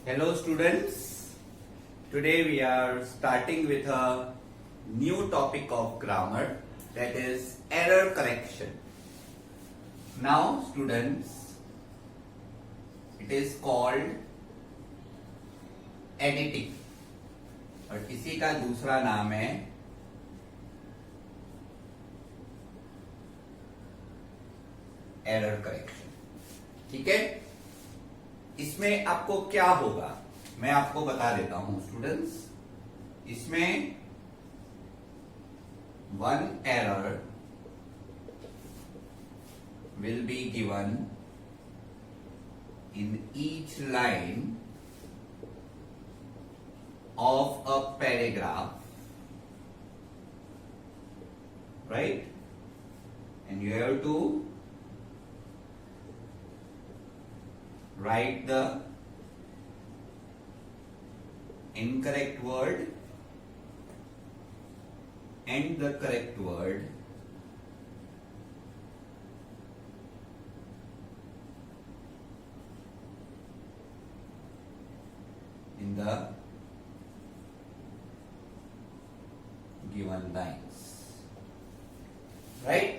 Hello students, today we are starting with a new topic of grammar, that is error correction. Now students, it is called editing और इसी का दूसरा नाम है error correction. ठीक है, इसमें आपको क्या होगा मैं आपको बता देता हूं स्टूडेंट्स. इसमें one error will be given in each line of a paragraph, right? And you have to write the incorrect word and the correct word in the given lines, right?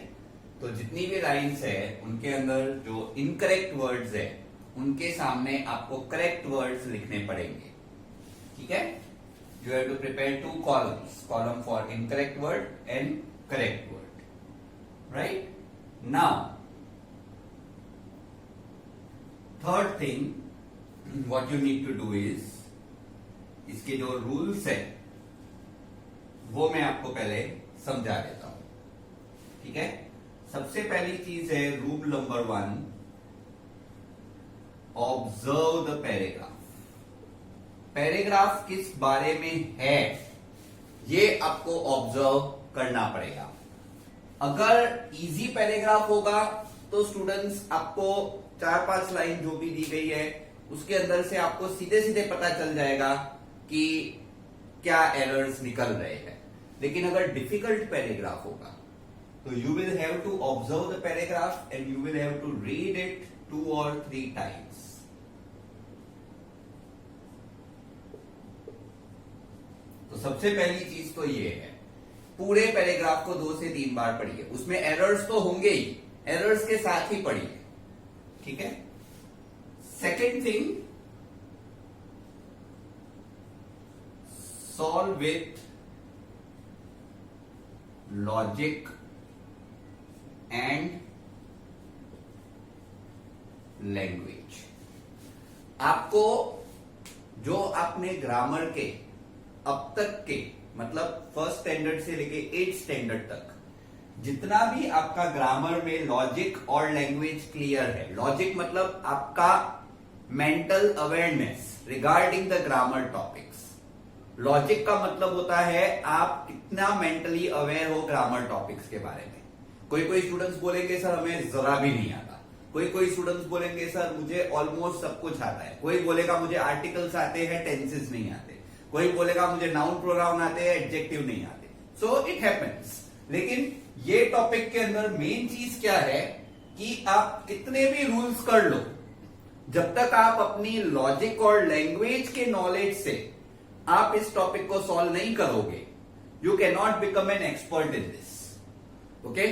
तो जितनी भी लाइन्स है उनके अंदर जो incorrect words है उनके सामने आपको करेक्ट वर्ड्स लिखने पड़ेंगे. ठीक है, you have to prepare two columns, column for incorrect word and correct word, right? Now third thing what you need to do is, इसके जो रूल्स है वो मैं आपको पहले समझा देता हूं. ठीक है, सबसे पहली चीज है rule number 1, observe the paragraph. Paragraph किस बारे में है ये आपको ऑब्जर्व करना पड़ेगा. अगर इजी पैराग्राफ होगा तो स्टूडेंट्स आपको 4-5 लाइन जो भी दी गई है उसके अंदर से आपको सीधे सीधे पता चल जाएगा कि क्या एरर्स निकल रहे हैं. लेकिन अगर डिफिकल्ट पैराग्राफ होगा तो you will have to observe the paragraph and you will have to read it 2 or 3 times. तो सबसे पहली चीज तो ये है, पूरे पैराग्राफ को 2 से 3 बार पढ़िए. उसमें एरर्स तो होंगे ही, एरर्स के साथ ही पढ़िए. ठीक है. Second thing, solve with logic and language. आपको जो आपने ग्रामर के अब तक के मतलब फर्स्ट स्टैंडर्ड से लेके 8th स्टैंडर्ड तक जितना भी आपका ग्रामर में लॉजिक और लैंग्वेज क्लियर है, लॉजिक मतलब आपका mental awareness regarding the grammar topics. Logic का मतलब होता है आप कितना मेंटली अवेयर हो ग्रामर टॉपिक्स के बारे में. कोई स्टूडेंट्स बोलेंगे सर हमें जरा भी नहीं आता, कोई स्टूडेंट्स बोलेंगे सर मुझे ऑलमोस्ट सब कुछ आता है, कोई बोलेगा मुझे आर्टिकल्स आते हैं टेंसेस नहीं आते, कोई बोलेगा मुझे नाउन प्रोनाउन आते हैं एडजेक्टिव नहीं आते. So it happens. लेकिन ये टॉपिक के अंदर मेन चीज क्या है कि आप कितने भी रूल्स कर लो, जब तक आप अपनी लॉजिक और लैंग्वेज के नॉलेज से आप इस टॉपिक को सॉल्व नहीं करोगे, you can not become an expert in this. Okay,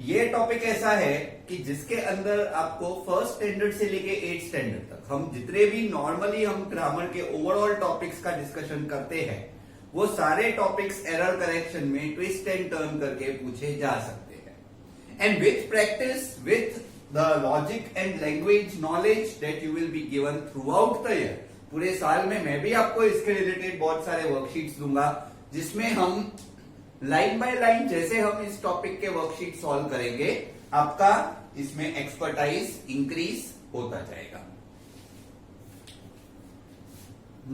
ये टॉपिक ऐसा है कि जिसके अंदर आपको फर्स्ट स्टैंडर्ड से लेके 8th स्टैंडर्ड तक हम जितने भी नॉर्मली हम ग्रामर के ओवरऑल टॉपिक्स का डिस्कशन करते हैं वो सारे टॉपिक्स एरर करेक्शन में ट्विस्ट एंड टर्न करके पूछे जा सकते हैं. And with practice, with the logic and language knowledge that you will be given through out the year, पूरे साल में मैं भी आपको इसके रिलेटेड बहुत सारे वर्कशीट्स दूंगा जिसमें हम लाइन बाय लाइन जैसे हम इस टॉपिक के वर्कशीट सॉल्व करेंगे आपका इसमें एक्सपर्टाइज इंक्रीज होता जाएगा.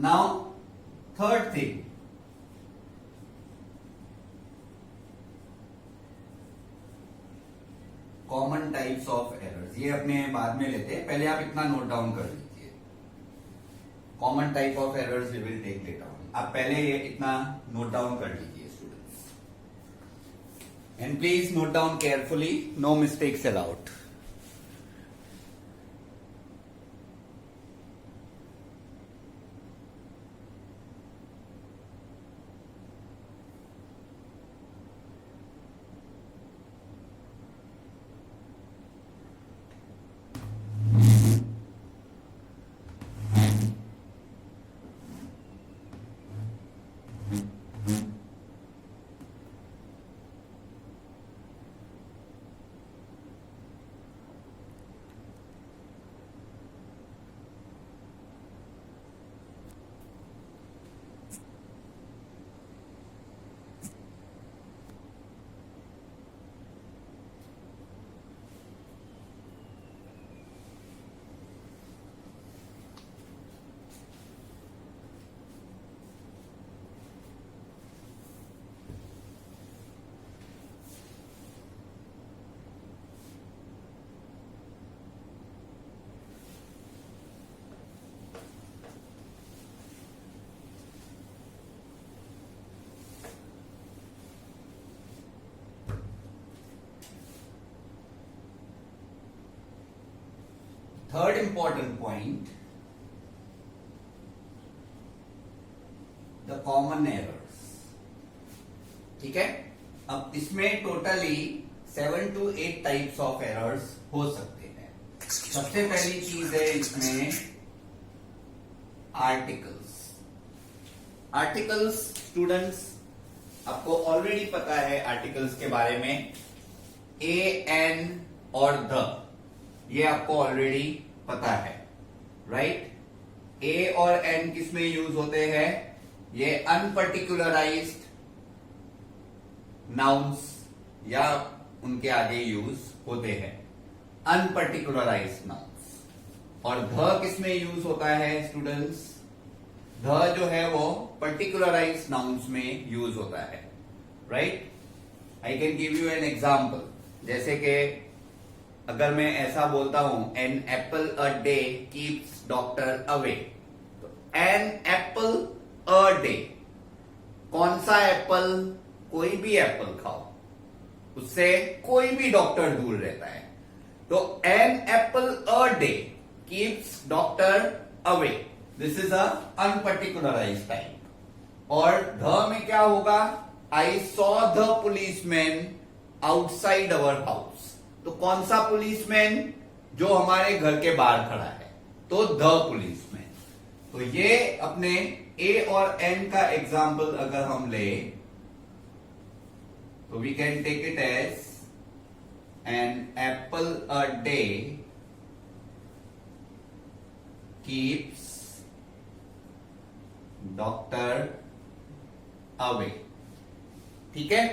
Now third thing, common types of errors. ये अपने बाद में लेते हैं, पहले आप इतना नोट डाउन कर लीजिए. Common type of errors we will take later on. आप पहले ये इतना नोट डाउन कर लीजिए students. And please note down carefully, no mistakes allowed. Third important point, the common errors. ठीक है, अब इसमें totally 7 to 8 types of errors हो सकते हैं। सबसे पहली चीज है इसमें आर्टिकल्स। आर्टिकल्स स्टूडेंट्स आपको ऑलरेडी पता है आर्टिकल्स के बारे में, ए, एन और द, ये आपको ऑलरेडी पता है, राइट। ए और एन किस में यूज होते हैं? ये अनपर्टिकुलराइज्ड नाउन्स या उनके आगे यूज होते हैं, अनपर्टिकुलराइज्ड नाउन्स। और ध किस में यूज होता है स्टूडेंट्स? ध जो है वो पर्टिकुलराइज्ड नाउन्स में यूज होता है, right. I can give you an example, जैसे कि अगर मैं ऐसा बोलता हूं an apple a day keeps doctor away, तो एन एप्पल अ डे, कौन सा एप्पल? कोई भी एप्पल खाओ, उससे कोई भी डॉक्टर दूर रहता है। तो an apple a day keeps doctor away, this is a unparticularized type. और ध में क्या होगा? I saw the policeman outside our house, तो कौन सा पुलिसमैन? जो हमारे घर के बाहर खड़ा है, तो द पुलिसमैन। तो ये अपने ए और एन का एग्जाम्पल अगर हम ले तो we can take it as an apple a day keeps doctor away. ठीक है,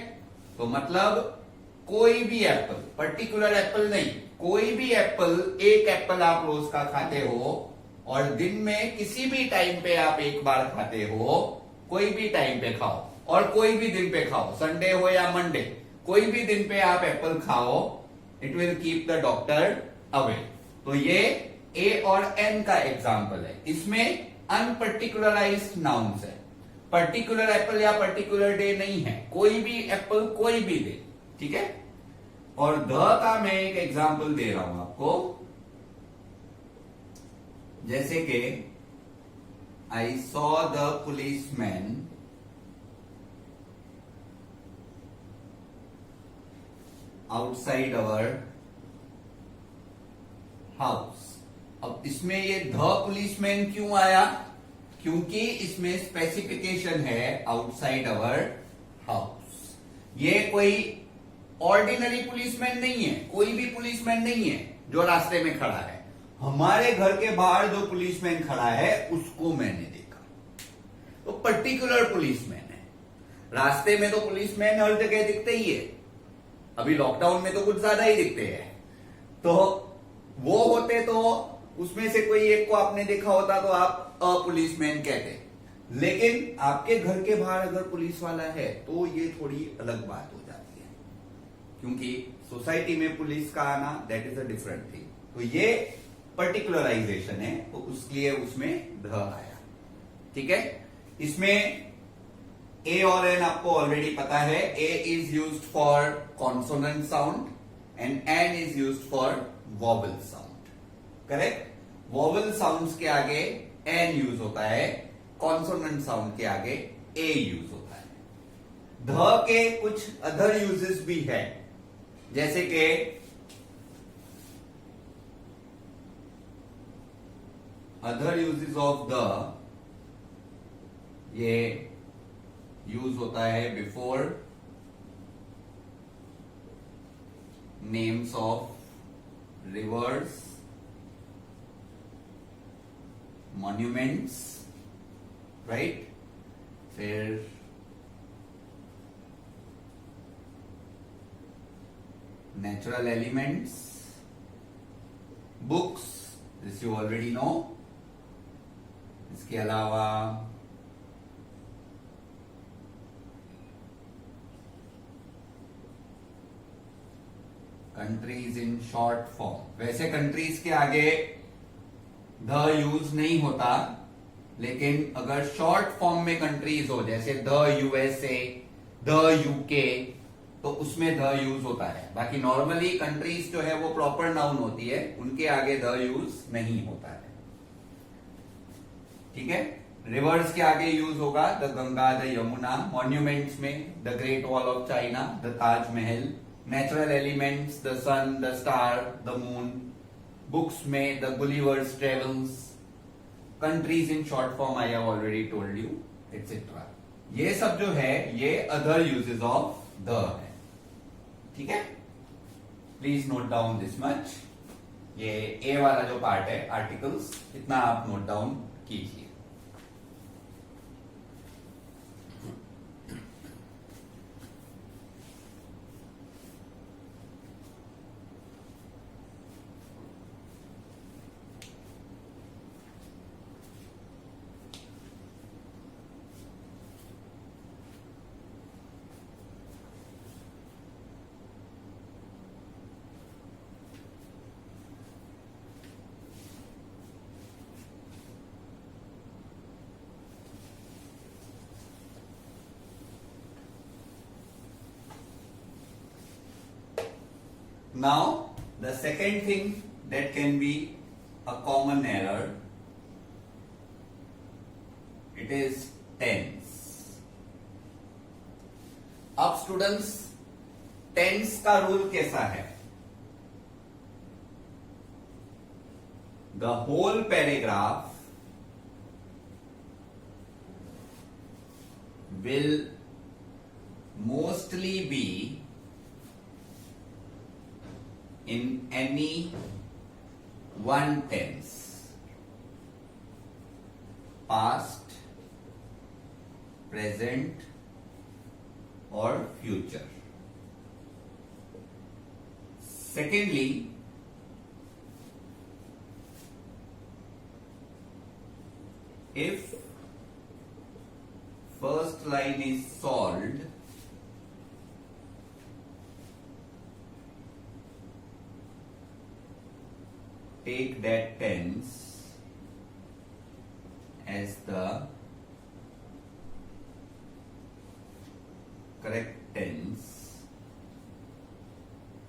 तो मतलब कोई भी एप्पल, पर्टिकुलर एप्पल नहीं, कोई भी एप्पल, एक एप्पल आप रोज का खाते हो और दिन में किसी भी टाइम पे आप एक बार खाते हो, कोई भी टाइम पे खाओ और कोई भी दिन पे खाओ, संडे हो या मंडे, कोई भी दिन पे आप एप्पल खाओ, it will keep the doctor away. तो ये ए और एन का एग्जाम्पल है, इसमें अनपर्टिकुलराइज्ड नाउन्स है, पर्टिकुलर एप्पल या पर्टिकुलर डे नहीं है, कोई भी एप्पल कोई भी डे। ठीक है, और द का मैं एक एग्जाम्पल दे रहा हूं आपको, जैसे कि आई saw the policeman outside our house. अब इसमें ये द पुलिसमैन क्यों आया? क्योंकि इसमें स्पेसिफिकेशन है आउटसाइड अवर हाउस। ये कोई ऑर्डिनरी पुलिसमैन नहीं है, कोई भी पुलिसमैन नहीं है जो रास्ते में खड़ा है, हमारे घर के बाहर जो पुलिसमैन खड़ा है उसको मैंने देखा, तो पर्टिकुलर पुलिसमैन है। रास्ते में तो पुलिसमैन हर जगह दिखते ही है, अभी लॉकडाउन में तो कुछ ज्यादा ही दिखते हैं, तो वो होते तो उसमें से कोई एक को आपने देखा होता तो आप अ पुलिसमैन कहते, लेकिन आपके घर के बाहर अगर पुलिस वाला है तो ये थोड़ी अलग बात हो जाती है, क्योंकि सोसाइटी में पुलिस का आना that is a different thing. तो ये पर्टिकुलराइजेशन है, तो उसलिए उसमें ध आया। ठीक है, इसमें ए और एन आपको ऑलरेडी पता है, a is used for consonant sound and an is used for vowel sound, correct. Vowel sounds के आगे एन यूज होता है, कॉन्सोनेंट साउंड के आगे ए यूज होता है। ध के कुछ अदर यूजेस भी है, जैसे कि अदर यूजेस ऑफ द, ये यूज होता है before names of rivers, monuments, right. फिर natural elements, books, this you already know. इसके अलावा कंट्रीज इन शॉर्ट फॉर्म, वैसे कंट्रीज के आगे द यूज नहीं होता, लेकिन अगर शॉर्ट फॉर्म में कंट्रीज हो, जैसे द यूएसए, द यूके, तो उसमें द यूज होता है। बाकी नॉर्मली कंट्रीज जो है वो प्रॉपर नाउन होती है, उनके आगे द यूज नहीं होता है। ठीक है, रिवर्स के आगे यूज होगा the Ganga, the Yamuna. Monuments में the great wall of China, the Taj Mahal. Natural elements the sun, the star, the moon. Books में the Gulliver's travels. Countries in short form I have already told you, etcetera. ये सब जो है ये other uses of the है। ठीक है, please note down this much. ये ए वाला जो पार्ट है आर्टिकल्स, इतना आप नोट डाउन कीजिए। Now, the second thing that can be a common error, it is tense. अब स्टूडेंट्स टेंस का रूल कैसा है? The whole paragraph will mostly be in any one tense, past, present or future. Secondly, if first line is solved, take that tense as the correct tense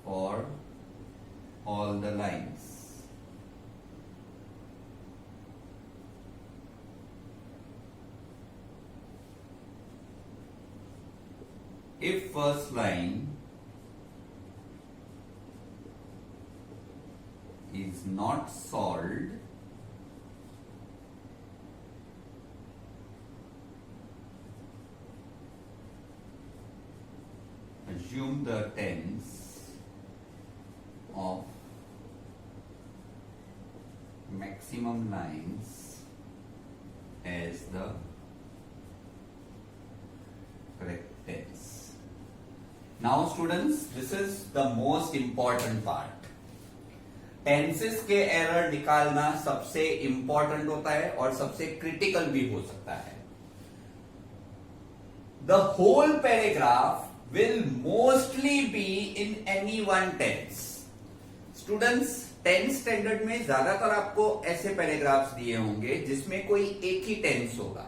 for all the lines. If first line is not solved, assume the tense of maximum lines as the correct tense. Now students, this is the most important part. Tenses के error निकालना सबसे important होता है और सबसे critical भी हो सकता है। The whole paragraph will mostly be in any one tense. Students, 10th standard में ज्यादातर आपको ऐसे पैराग्राफ्स दिए होंगे जिसमें कोई एक ही टेंस होगा।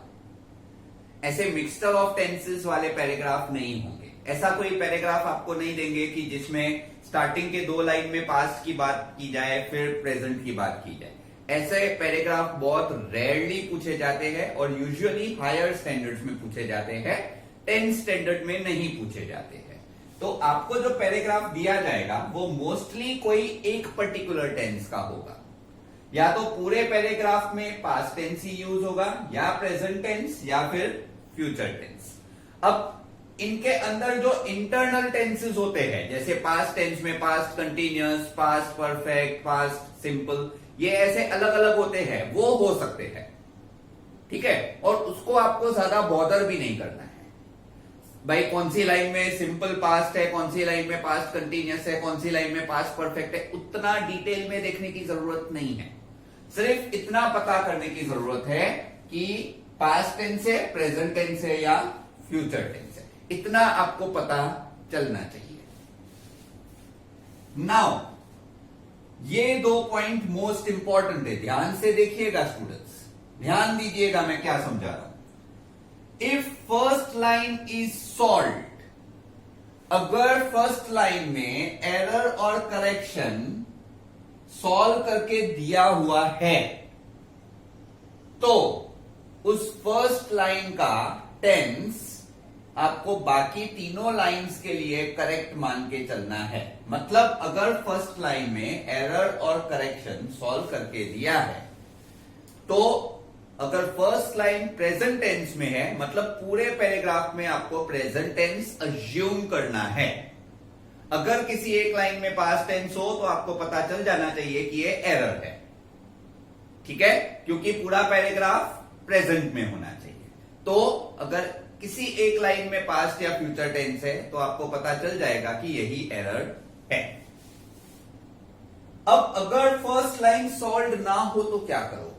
ऐसे मिक्सचर ऑफ टेंसेस वाले पैराग्राफ नहीं होंगे। ऐसा कोई पैराग्राफ आपको नहीं देंगे कि जिसमें स्टार्टिंग के 2 लाइन में पास्ट की बात की जाए फिर प्रेजेंट की बात की जाए। ऐसे पैराग्राफ बहुत रेयरली पूछे जाते हैं और यूजुअली हायर स्टैंडर्ड्स में पूछे जाते हैं, 10th स्टैंडर्ड में नहीं पूछे जाते हैं। तो आपको जो पैराग्राफ दिया जाएगा वो मोस्टली कोई एक पर्टिकुलर टेंस का होगा। या तो पूरे पैराग्राफ में पास्ट टेंस ही यूज होगा, या प्रेजेंट टेंस, या फिर फ्यूचर टेंस। अब इनके अंदर जो इंटरनल टेंसेस होते हैं, जैसे पास्ट टेंस में past continuous, past perfect, past simple, ये ऐसे अलग अलग होते हैं, वो हो सकते हैं। ठीक है, और उसको आपको ज्यादा बॉदर भी नहीं करना है भाई कौन सी लाइन में सिंपल पास्ट है, कौन सी लाइन में पास्ट कंटिन्यूअस है, कौन सी लाइन में पास्ट परफेक्ट है। उतना डिटेल में देखने की जरूरत नहीं है। सिर्फ इतना पता करने की जरूरत है कि पास्ट टेंस है, प्रेजेंट टेंस है या फ्यूचर टेंस है। इतना आपको पता चलना चाहिए। नाउ ये 2 पॉइंट मोस्ट इंपॉर्टेंट है, ध्यान से देखिएगा स्टूडेंट्स, ध्यान दीजिएगा मैं क्या समझा रहा हूं। If first line is solved, अगर फर्स्ट लाइन में एरर और करेक्शन सॉल्व करके दिया हुआ है तो उस फर्स्ट लाइन का टेंस आपको बाकी तीनों लाइंस के लिए करेक्ट मान के चलना है। मतलब अगर फर्स्ट लाइन में एरर और करेक्शन सॉल्व करके दिया है तो अगर फर्स्ट लाइन प्रेजेंट टेंस में है मतलब पूरे पैराग्राफ में आपको प्रेजेंट टेंस अज्यूम करना है। अगर किसी एक लाइन में पास्ट टेंस हो तो आपको पता चल जाना चाहिए कि ये एरर है, ठीक है, क्योंकि पूरा पैराग्राफ प्रेजेंट में होना चाहिए। तो अगर किसी एक लाइन में पास्ट या फ्यूचर टेंस है तो आपको पता चल जाएगा कि यही एरर है। अब अगर फर्स्ट लाइन सॉल्व ना हो तो क्या करोगे?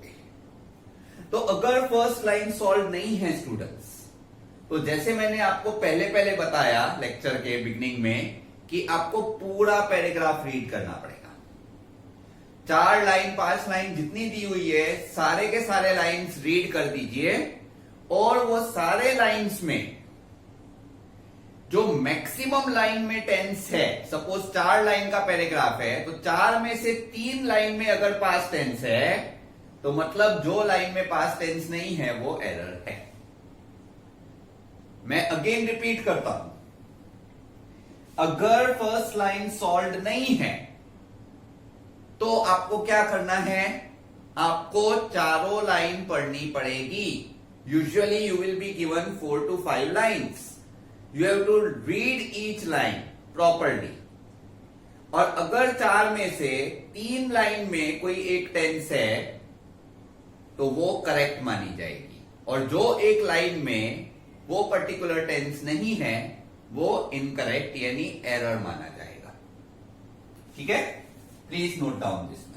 तो अगर फर्स्ट लाइन सॉल्व नहीं है स्टूडेंट्स, तो जैसे मैंने आपको पहले बताया लेक्चर के बिगिनिंग में कि आपको पूरा पैराग्राफ रीड करना पड़ेगा। 4 लाइन 5 लाइन जितनी दी हुई है सारे के सारे लाइंस रीड कर दीजिए और वो सारे लाइंस में जो मैक्सिमम लाइन में टेंस है, सपोज 4 लाइन का पैराग्राफ है तो 4 में से 3 लाइन में अगर पास्ट टेंस है तो मतलब जो लाइन में पास्ट टेंस नहीं है वो एरर है। मैं अगेन रिपीट करता हूं, अगर फर्स्ट लाइन सॉल्व नहीं है तो आपको क्या करना है? आपको चारों लाइन पढ़नी पड़ेगी। Usually you will be given 4 to 5 lines. You have to read each line properly. और अगर 4 में से 3 लाइन में कोई एक टेंस है तो वो करेक्ट मानी जाएगी और जो एक लाइन में वो पर्टिकुलर टेंस नहीं है वो इनकरेक्ट यानी एरर माना जाएगा। ठीक है, please note down this much.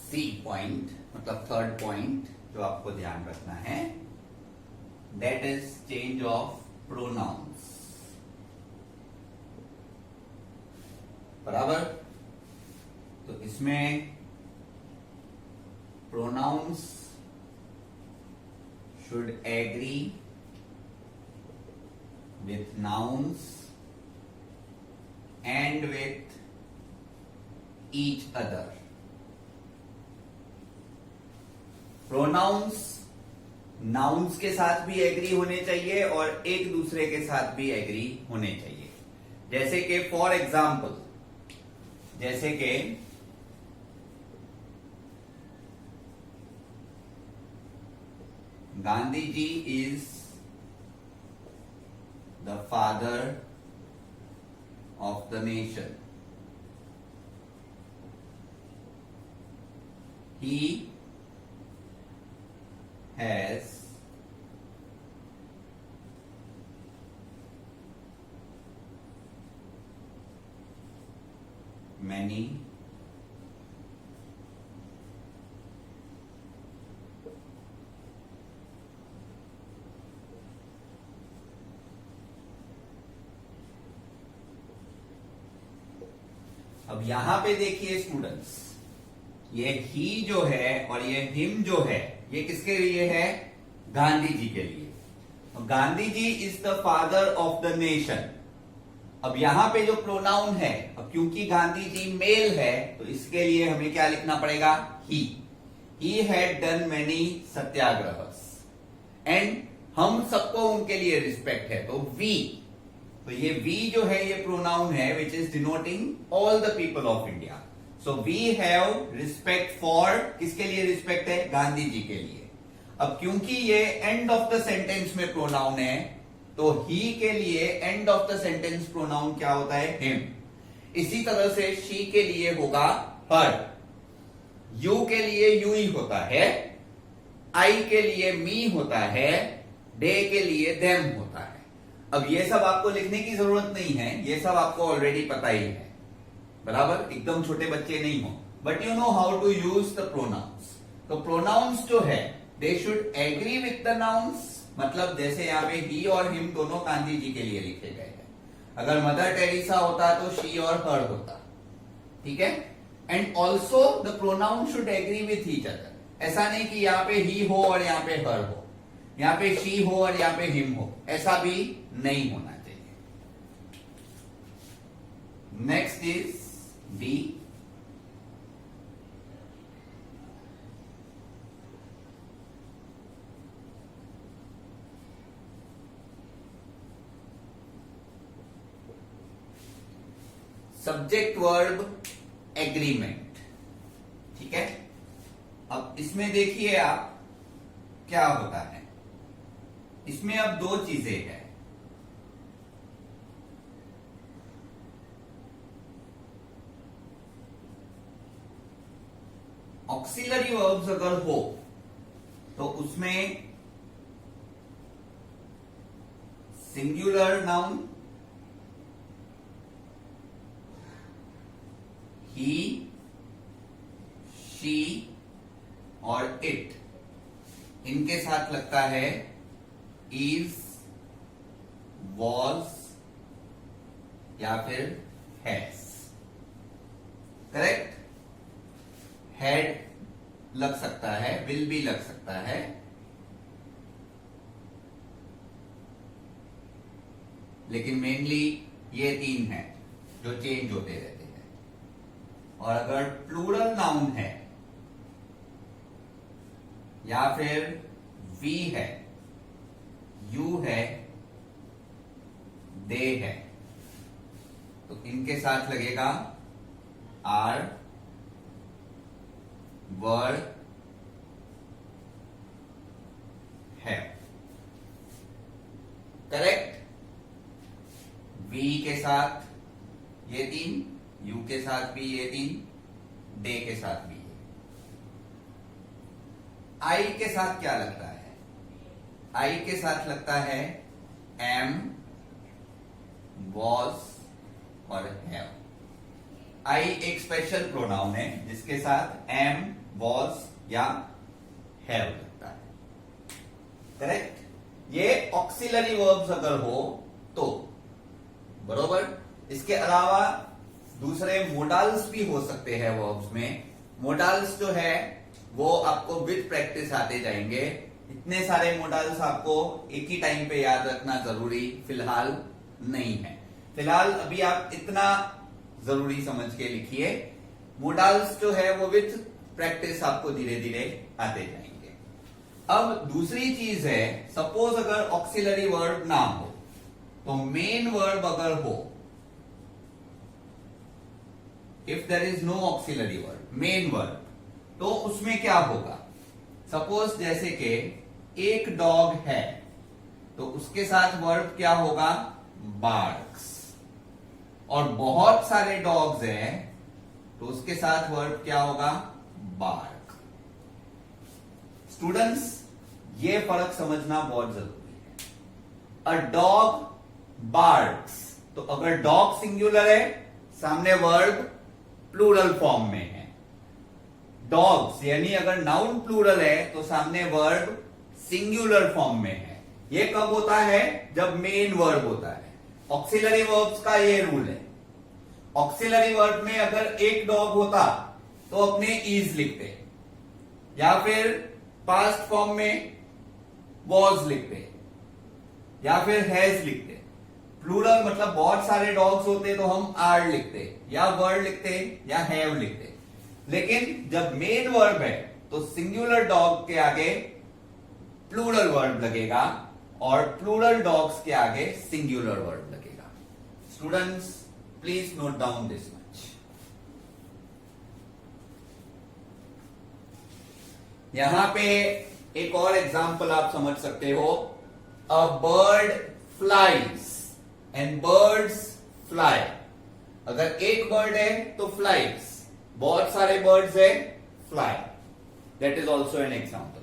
C point मतलब थर्ड पॉइंट जो आपको ध्यान रखना है, that is change of pronouns. बराबर, तो इसमें pronouns should agree with nouns and with each other. Pronouns nouns के साथ भी एग्री होने चाहिए और एक दूसरे के साथ भी एग्री होने चाहिए। जैसे कि फॉर एग्जाम्पल, जैसे कि Gandhi ji is the father of the nation. He has many अब यहां पे देखिए स्टूडेंट्स, ये ही जो है और ये हिम जो है ये किसके लिए है? गांधी जी के लिए। Gandhi ji is the father of the nation. अब यहां पे जो प्रोनाउन है, अब क्योंकि गांधी जी मेल है तो इसके लिए हमें क्या लिखना पड़ेगा? He had done many Satyagraha and हम सबको उनके लिए रिस्पेक्ट है, तो वी, तो ये वी जो है ये प्रोनाउन है which is denoting all the people of India. So we have respect for, किसके लिए रिस्पेक्ट है? गांधी जी के लिए। अब क्योंकि ये एंड ऑफ द सेंटेंस में प्रोनाउन है, तो ही के लिए end of the sentence pronoun क्या होता है? हिम। इसी तरह से शी के लिए होगा हर, यू के लिए यू ही होता है, आई के लिए मी होता है, डे के लिए देम होता है। अब ये सब आपको लिखने की जरूरत नहीं है, ये सब आपको ऑलरेडी पता ही है, बराबर, एकदम छोटे बच्चे नहीं हो, but you know how to use the pronouns. तो प्रोनाउंस जो है they should agree with the nouns, मतलब जैसे यहाँ पे ही और हिम दोनों गांधी जी के लिए लिखे गए हैं। अगर मदर टेरेसा होता तो शी और हर होता, ठीक है। And also the pronoun should agree with each other. ऐसा नहीं कि यहाँ पे ही हो और यहाँ पे हर हो, यहाँ पे शी हो और यहाँ पे हिम हो, ऐसा भी नहीं होना चाहिए। Next is D. Subject verb agreement, ठीक है। अब इसमें देखिए आप क्या होता है, इसमें अब दो चीजें हैं। ऑक्सिलरी वर्ब्स अगर हो तो उसमें सिंगुलर नाउन ही, शी और इट, इनके साथ लगता है इज, वॉज या फिर हैज, करेक्ट। हैड लग सकता है, विल भी लग सकता है, लेकिन मेनली ये तीन है जो चेंज होते रहते हैं। और अगर प्लूरल नाउन है या फिर वी है, यू है, दे है, तो इनके साथ लगेगा आर, वर, है, करेक्ट। वी के साथ ये तीन, यू के साथ भी ये तीन, डे के साथ भी ये। आई के साथ क्या लगता है? आई के साथ लगता है एम, वॉज और हैव। आई एक स्पेशल प्रोनाउन है जिसके साथ एम, वॉज या हैव लगता है, करेक्ट। ये ऑक्सिलरी वर्ब्स अगर हो तो, बरोबर। इसके अलावा दूसरे मोडाल्स भी हो सकते हैं वर्ब्स में। मोडाल्स जो है वो आपको विद प्रैक्टिस आते जाएंगे। इतने सारे मोडाल्स आपको एक ही टाइम पे याद रखना जरूरी फिलहाल नहीं है। फिलहाल अभी आप इतना जरूरी समझ के लिखिए, मोडाल्स जो है वो विद प्रैक्टिस आपको धीरे धीरे आते जाएंगे। अब दूसरी चीज है, सपोज अगर ऑक्सिलरी वर्ब ना हो तो मेन वर्ब अगर हो, if there is no auxiliary verb, main verb, तो उसमें क्या होगा? सपोज जैसे कि एक डॉग है तो उसके साथ वर्ब क्या होगा? बार्क्स। और बहुत सारे डॉग्स हैं तो उसके साथ वर्ब क्या होगा? बार्क। स्टूडेंट्स, ये फर्क समझना बहुत जरूरी है। अ डॉग बार्क्स, तो अगर डॉग सिंगुलर है, सामने वर्ब प्लूरल फॉर्म में है। डॉग्स यानी अगर नाउन प्लूरल है तो सामने वर्ब सिंगुलर फॉर्म में है। ये कब होता है? जब मेन वर्ब होता है। ऑक्सिलरी वर्ब्स का ये रूल है। ऑक्सिलरी वर्ब में अगर एक डॉग होता तो अपने इज लिखते, या फिर पास्ट फॉर्म में वॉज लिखते, या फिर हैज लिखते। प्लूरल मतलब बहुत सारे डॉग्स होते तो हम आर लिखते, या वर्ड लिखते, या हैव लिखते। लेकिन जब मेन वर्ब है तो सिंगुलर डॉग के आगे प्लूरल वर्ब लगेगा, और प्लूरल डॉग्स के आगे सिंगुलर वर्ड लगेगा। Students please note down this much. यहां पे एक और एग्जांपल आप समझ सकते हो, a bird flies and birds fly. अगर एक बर्ड है तो फ्लाइज, बहुत सारे बर्ड्स है fly. That is also an example.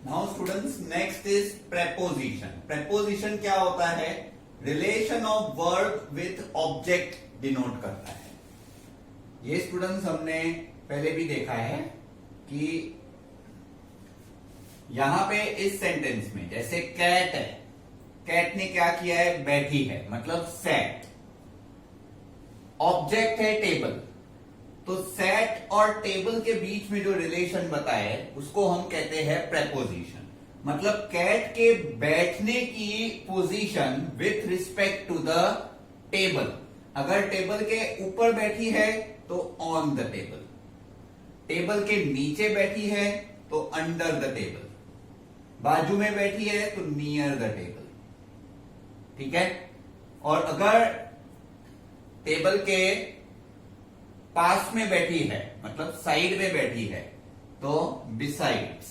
Now students next is preposition. Preposition क्या होता है? Relation of verb with object denote करता है। ये स्टूडेंट्स हमने पहले भी देखा है कि यहां पे इस सेंटेंस में जैसे कैट है, कैट ने क्या किया है? बैठी है, मतलब सैट। ऑब्जेक्ट है टेबल, तो सेट और टेबल के बीच में जो रिलेशन बताए उसको हम कहते हैं प्रेपोजिशन। मतलब कैट के बैठने की position with respect to the table. अगर टेबल के ऊपर बैठी है तो ऑन द टेबल, टेबल के नीचे बैठी है तो अंडर द टेबल, बाजू में बैठी है तो नियर द टेबल। ठीक है? और अगर टेबल के पास में बैठी है, मतलब साइड में बैठी है, तो बिसाइड्स,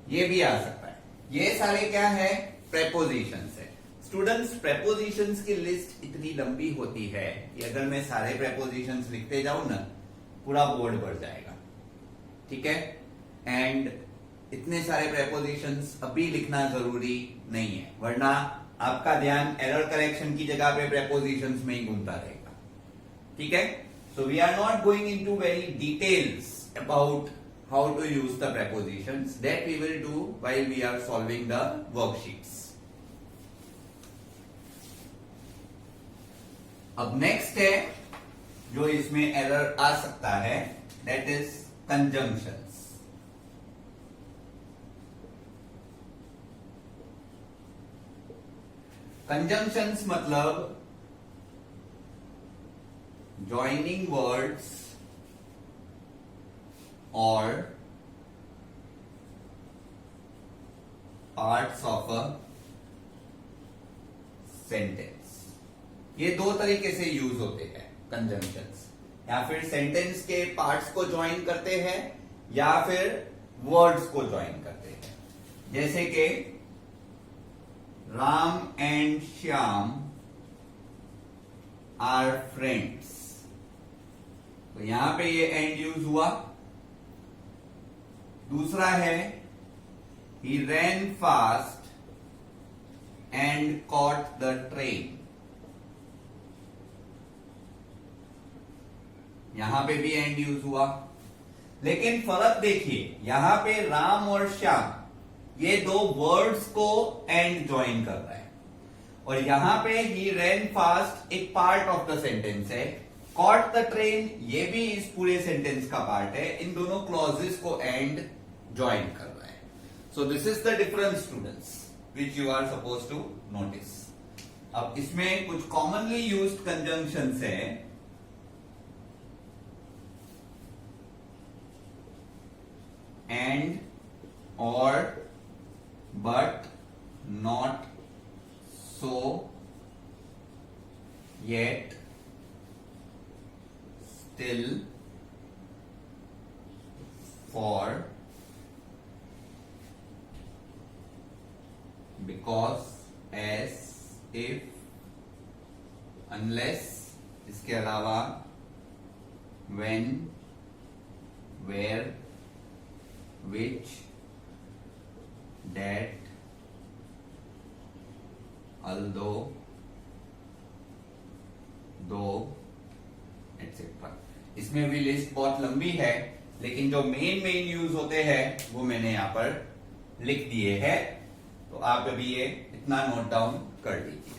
ये भी आ सकता है। ये सारे क्या है? प्रेपोजिशंस है। स्टूडेंट्स प्रेपोजिशंस की लिस्ट इतनी लंबी होती है कि अगर मैं सारे प्रेपोजिशंस लिखते जाऊं ना, पूरा बोर्ड भर जाएगा। ठीक है? एंड इतने सारे प्रेपोजिशंस अभी लिखना जरूरी नहीं है, वरना आपका ध्यान एरर करेक्शन की जगह पे प्रेपोजिशंस में ही घूमता रहेगा। ठीक है? So we are not going into very details about how to use the prepositions. That we will do while we are solving the worksheets. अब नेक्स्ट है जो इसमें एरर आ सकता है, that is conjunctions. Conjunctions मतलब joining words or parts of a sentence. ये दो तरीके से यूज होते हैं कंजंक्शंस। या फिर सेंटेंस के पार्ट्स को ज्वाइन करते हैं या फिर वर्ड्स को ज्वाइन करते हैं। जैसे कि Ram and Shyam are friends. तो यहां पे ये एंड यूज हुआ। दूसरा है he ran fast and caught the train. यहां पे भी एंड यूज हुआ, लेकिन फर्क देखिए, यहां पे राम और श्याम ये दो वर्ड्स को एंड ज्वाइन कर रहा है, और यहां पे ही रैन फास्ट एक पार्ट ऑफ द सेंटेंस है, कॉट द ट्रेन ये भी इस पूरे सेंटेंस का पार्ट है। इन दोनों क्लॉजेस को एंड ज्वाइन कर रहा है। So this is the difference students which you are suppose to notice. अब इसमें कुछ कॉमनली यूज्ड कंजंक्शंस है। And, or, but, not, so, yet, still, for, because, as, if, unless, इसके अलावा when, where, which, that, although, though, etc. इसमें भी list बहुत लंबी है, लेकिन जो मेन यूज होते हैं वो मैंने यहां पर लिख दिए हैं। तो आप अभी ये इतना नोट डाउन कर लीजिए।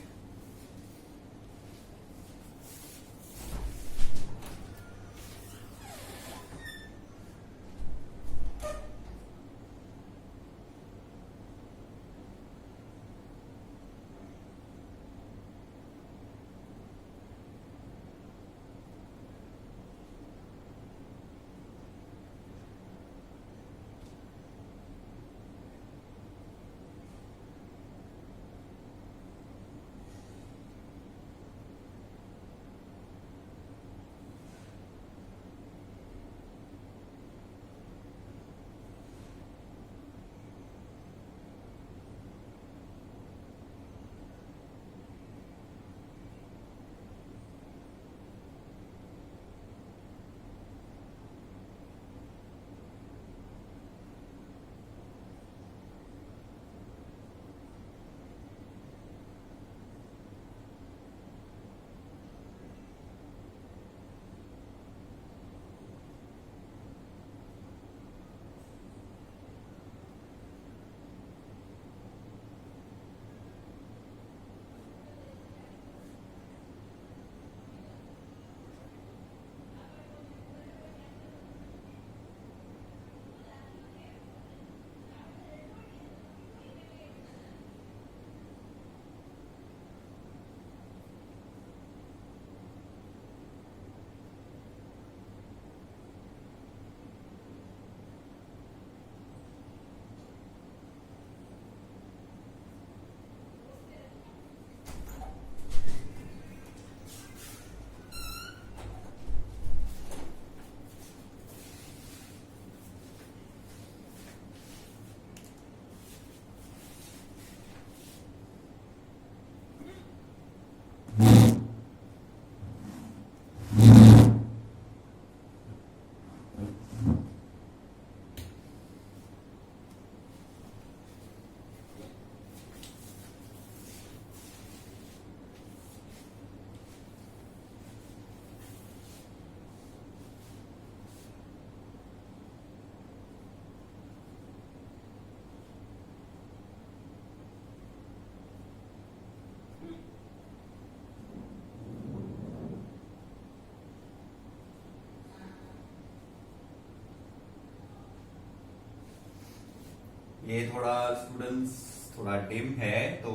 ये थोड़ा स्टूडेंट्स थोड़ा डिम है, तो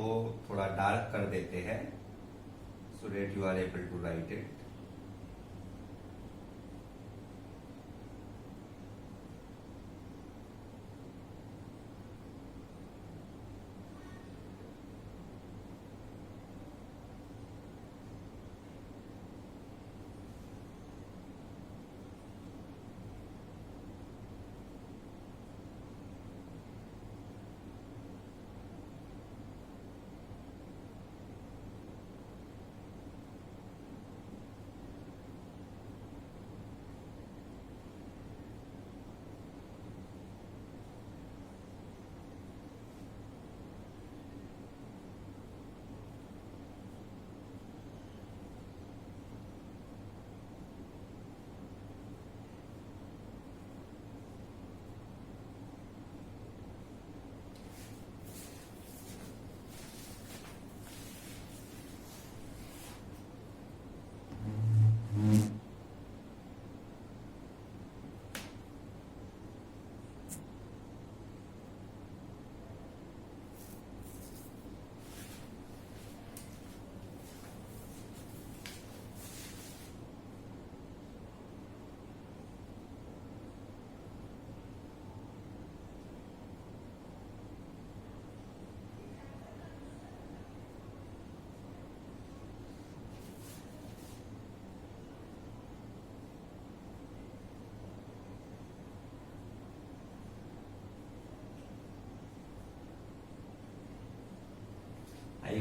थोड़ा डार्क कर देते हैं so that you are able to write it.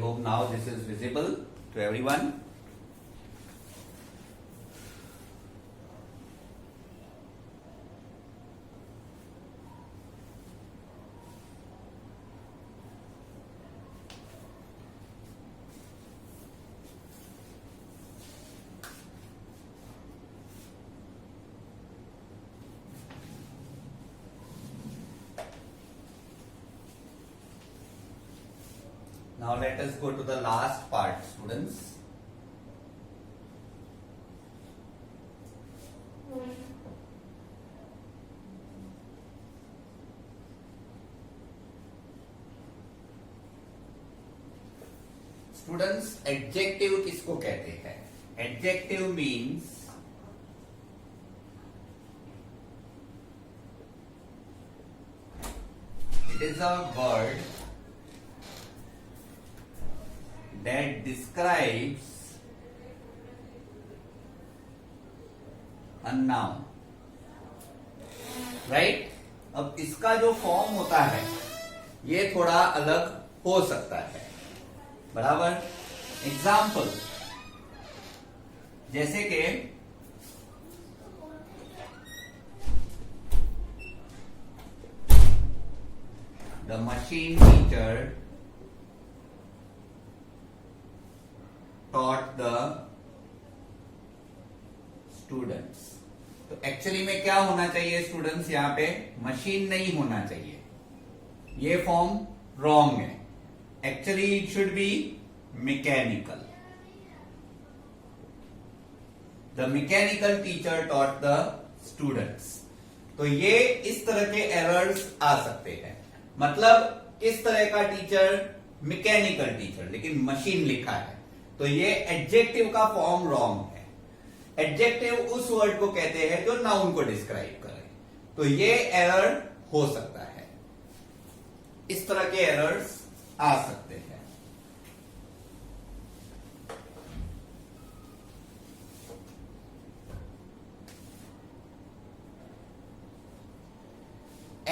hope now this is visible to everyone. Now let us go to the last part, students. Students, adjective किसको कहते हैं? Adjective means it is a word that describes a noun, right? अब इसका जो form होता है ये थोड़ा अलग हो सकता है, बराबर। एग्जाम्पल जैसे कि the machine teacher taught the students। तो एक्चुअली में क्या होना चाहिए स्टूडेंट्स? यहां पे मशीन नहीं होना चाहिए, ये फॉर्म रॉन्ग है। Actually it should be mechanical. The mechanical teacher taught the students. तो ये इस तरह के एरर्स आ सकते हैं। मतलब इस तरह का टीचर मैकेनिकल टीचर, लेकिन मशीन लिखा है, तो ये एडजेक्टिव का फॉर्म रॉन्ग है। एडजेक्टिव उस वर्ड को कहते हैं जो नाउन को डिस्क्राइब करे, तो ये एरर हो सकता है। इस तरह के एरर्स आ सकते हैं।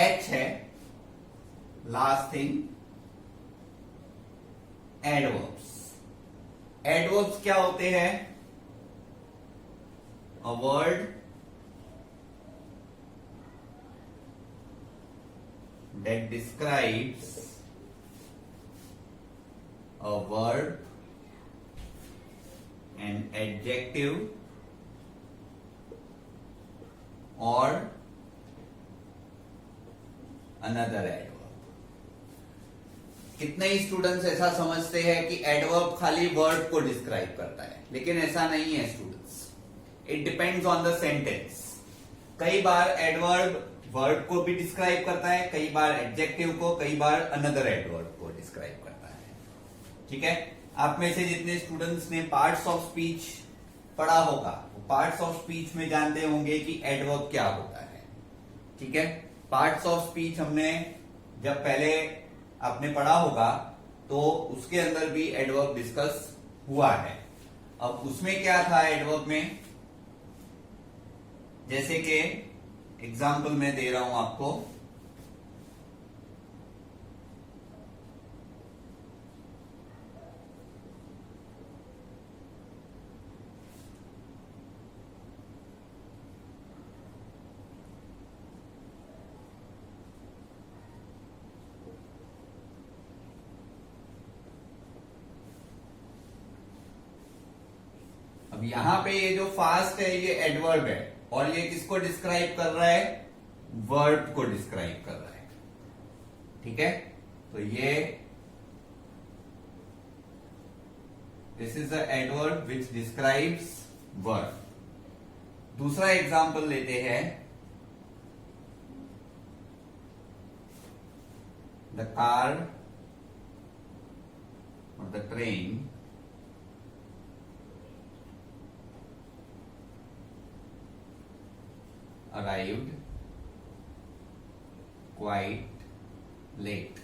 एच है लास्ट थिंग, एडवर्ब्स। एडवर्ब्स क्या होते हैं? A word that describes a verb, an adjective और अनदर एडवर्ब। कितने ही स्टूडेंट्स ऐसा समझते हैं कि एडवर्ब खाली वर्ड को डिस्क्राइब करता है, लेकिन ऐसा नहीं है students. It depends on the sentence. कई बार एडवर्ब वर्ड को भी डिस्क्राइब करता है, कई बार एडजेक्टिव को, कई बार अनदर एडवर्ब को डिस्क्राइब करता है। ठीक है, आप में से जितने स्टूडेंट्स ने पार्ट्स ऑफ स्पीच पढ़ा होगा, वो पार्ट्स ऑफ स्पीच में जानते होंगे कि एडवर्ब क्या होता है। ठीक है, पार्ट्स ऑफ स्पीच हमने जब पहले आपने पढ़ा होगा तो उसके अंदर भी एडवर्ब डिस्कस हुआ है। अब उसमें क्या था एडवर्ब में? जैसे कि एग्जाम्पल मैं दे रहा हूं आपको, अब यहां पे ये जो फास्ट है ये एडवर्ब है, और ये किसको डिस्क्राइब कर रहा है? वर्ब को डिस्क्राइब कर रहा है। ठीक है, तो ये this is the adverb which describes verb. दूसरा एग्जाम्पल लेते हैं, द कार और the train arrived quite late।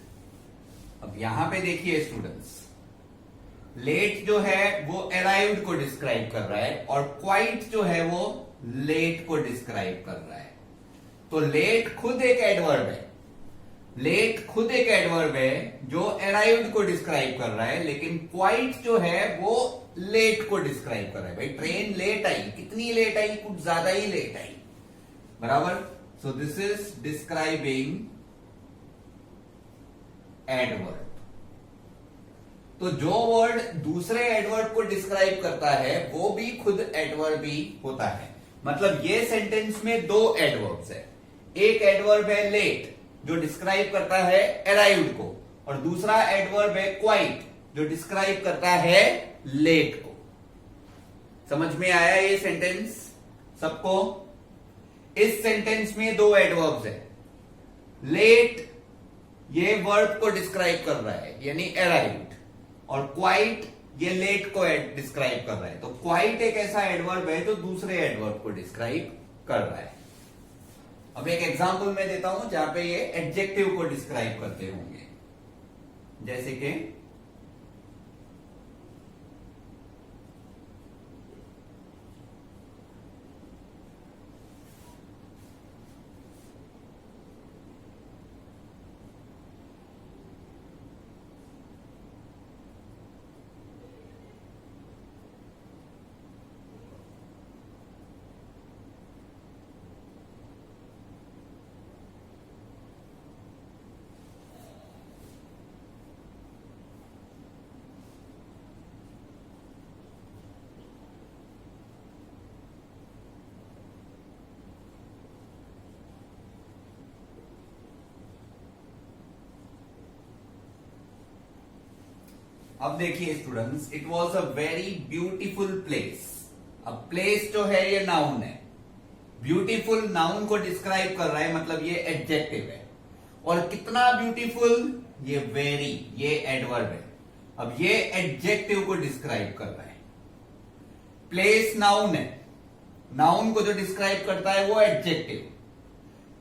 अब यहां पे देखिए स्टूडेंट्स, लेट जो है वो अराइव्ड को डिस्क्राइब कर रहा है, और क्वाइट जो है वो लेट को डिस्क्राइब कर रहा है। तो लेट खुद एक एडवर्ब है, लेट खुद एक एडवर्ब है जो अराइव्ड को डिस्क्राइब कर रहा है, लेकिन क्वाइट जो है वो लेट को डिस्क्राइब कर रहा है। भाई ट्रेन लेट आई, कितनी लेट आई? कुछ ज्यादा ही लेट आई, बराबर। सो दिस इज डिस्क्राइबिंग एडवर्ब। तो जो वर्ड दूसरे एडवर्ब को डिस्क्राइब करता है वो भी खुद एडवर्ब ही होता है। मतलब ये सेंटेंस में दो एडवर्ब्स है। एक एडवर्ब है लेट जो डिस्क्राइब करता है अराइव्ड को, और दूसरा एडवर्ब है क्वाइट जो डिस्क्राइब करता है लेट को। समझ में आया ये सेंटेंस सबको? इस सेंटेंस में दो एडवर्ब्स है। लेट ये वर्ब को डिस्क्राइब कर रहा है यानी अराइव्ड, और क्वाइट ये लेट को डिस्क्राइब कर रहा है। तो क्वाइट एक ऐसा एडवर्ब है जो दूसरे एडवर्ब को डिस्क्राइब कर रहा है। अब एक एग्जांपल मैं देता हूं जहां पे ये एडजेक्टिव को डिस्क्राइब करते होंगे, जैसे कि अब देखिए students, it was a very beautiful place. अब प्लेस जो है ये नाउन है, ब्यूटीफुल नाउन को डिस्क्राइब कर रहा है, मतलब ये एडजेक्टिव है। और कितना ब्यूटीफुल? ये वेरी, ये एडवर्ब है। अब ये एडजेक्टिव को डिस्क्राइब कर रहा है। प्लेस नाउन है, नाउन को जो डिस्क्राइब करता है वो एडजेक्टिव,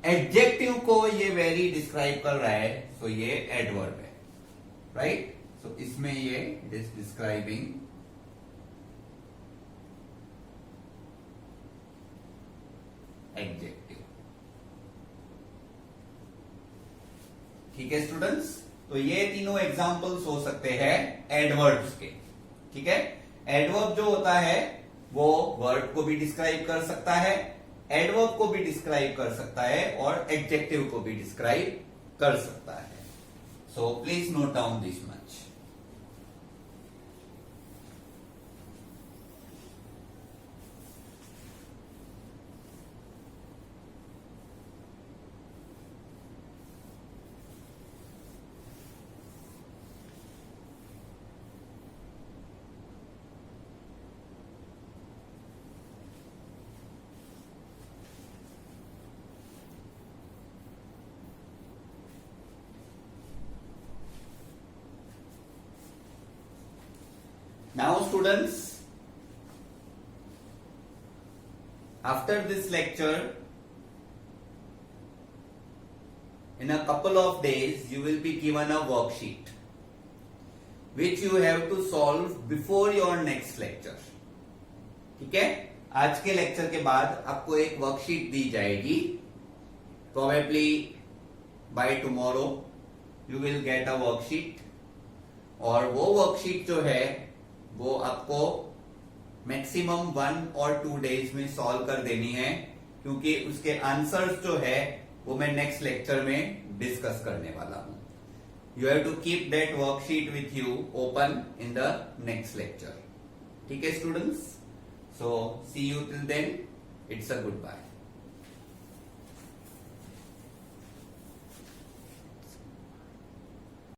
एडजेक्टिव को ये वेरी डिस्क्राइब कर रहा है, तो ये एडवर्ब है, राइट। So, इसमें ये इट इज डिस्क्राइबिंग एडजेक्टिव। ठीक है स्टूडेंट्स, तो ये तीनों एग्जांपल्स हो सकते हैं एडवर्ब्स के। ठीक है, एडवर्ब जो होता है वो वर्ब को भी डिस्क्राइब कर सकता है, एडवर्ब को भी डिस्क्राइब कर सकता है, और एडजेक्टिव को भी डिस्क्राइब कर सकता है। So please note down this much. Now students, after this lecture, in a couple of days you will be given a worksheet which you have to solve before your next lecture. ठीक है, आज के lecture के बाद आपको एक worksheet दी जाएगी। Probably by tomorrow you will get a worksheet, और वो वर्कशीट जो है वो आपको मैक्सिमम 1 और 2 डेज में सॉल्व कर देनी है, क्योंकि उसके आंसर्स जो है वो मैं नेक्स्ट लेक्चर में डिस्कस करने वाला हूं। You have to keep that worksheet with you open in the next lecture. ठीक है students, so see you till then, it's a good bye.